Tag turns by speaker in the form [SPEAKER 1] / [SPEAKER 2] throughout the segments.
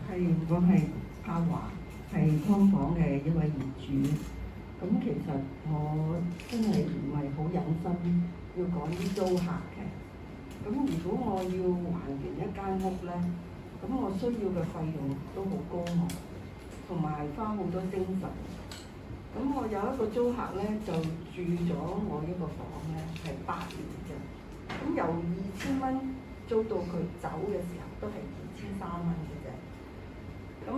[SPEAKER 1] 我係阿華，係劏房嘅一位業主。咁其實我真係唔係好忍心要趕啲租客嘅。咁如果我要還完一間屋咧，咁我需要嘅費用都好高昂，同埋花好多精神。咁我有一個租客咧，就住咗我一個房咧，係8年嘅。咁由2000蚊租到佢走嘅時候，都係2300蚊嘅啫。咁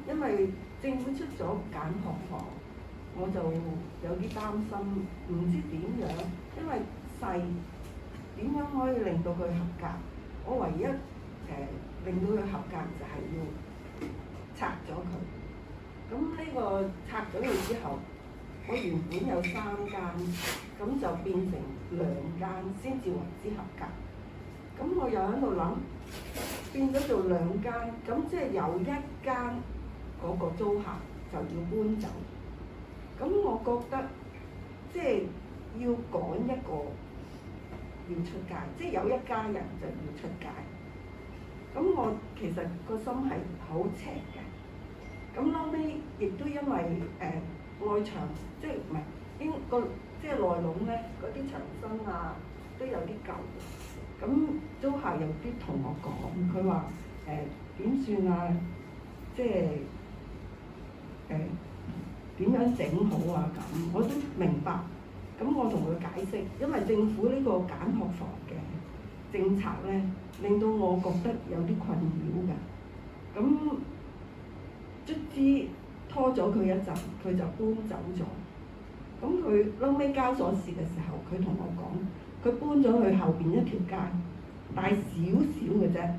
[SPEAKER 1] 因為政府出咗減學房，我就有啲擔心，唔知點樣，因為細點樣可以令到佢合格？我唯一令到佢合格就係要拆咗佢。咁呢個拆咗佢之後，我原本有3間，咁就變成2間先至為之合格。咁我又喺度諗，變咗做2間，咁即係有1間嗰個租客就要搬走。咁我覺得即係要趕一個要出街，即係有一家人就要出街。咁我其實個心係好邪嘅。咁後尾亦都因為外牆，即係唔係應個即係內籠咧，嗰啲牆身啊都有啲舊。咁租客有啲同我講，佢話點算啊？即係點樣整好啊？咁我都明白。咁我同佢解釋，因為政府呢個減學房嘅政策咧，令到我覺得有啲困擾㗎。咁卒之拖咗佢一陣，佢就搬走咗。咁佢後尾交鎖匙嘅時候，佢同我講，佢搬咗去後邊一條街，大少少嘅啫，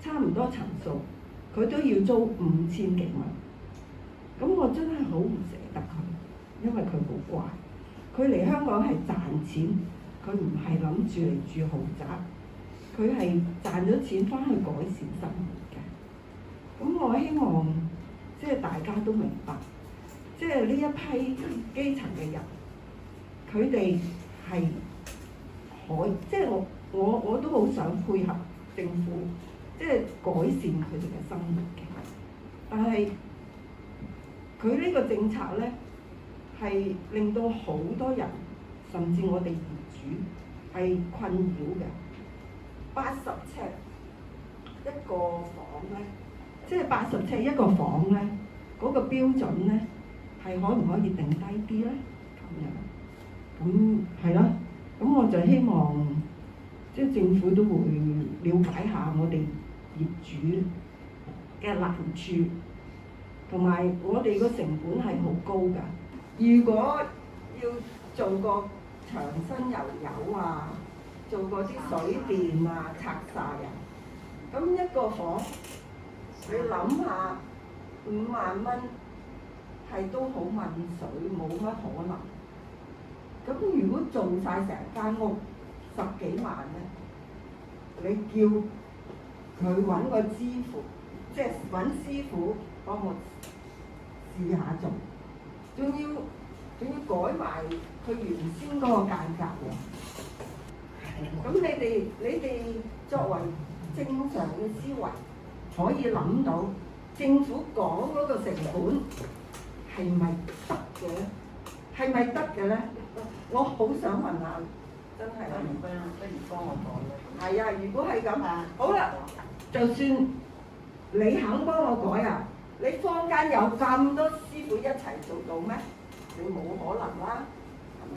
[SPEAKER 1] 差唔多層數，佢都要租5000幾蚊。咁我真係好唔捨得佢，因為佢好乖。佢嚟香港係賺錢，佢唔係諗住嚟住豪宅，佢係賺咗錢翻去改善生活嘅。咁我希望即係大家都明白，即係呢一批基層嘅人，佢哋係即係我都好想配合政府，即係改善佢哋嘅生活嘅。但係佢呢個政策咧，係令到好多人，甚至我哋業主係困擾嘅。80尺一個房咧，即係80尺一個房咧，嗰個標準咧係可唔可以定低啲咧？咁係啦，咁我就希望即係政府都會了解下我哋業主嘅難處，同埋我哋個成本係好高㗎。如果要做個牆身油油啊，做個啲水電啊拆晒啊，咁一個房你諗下5萬蚊係都好問水，冇乜可能。咁如果做晒成間屋10幾萬咧，你叫佢揾個師傅，即係揾師傅幫我試下做，仲要改埋佢原先嗰個價格喎。咁你哋作為正常嘅思維，可以諗到政府講嗰個成本係咪得嘅？係咪得嘅咧？我好想問下，真係不如幫我改咧。係啊，如果係咁，好啦，就算你肯幫我改啊，你坊間有咁多師傅一齊做到咩？你冇可能啦，係咪？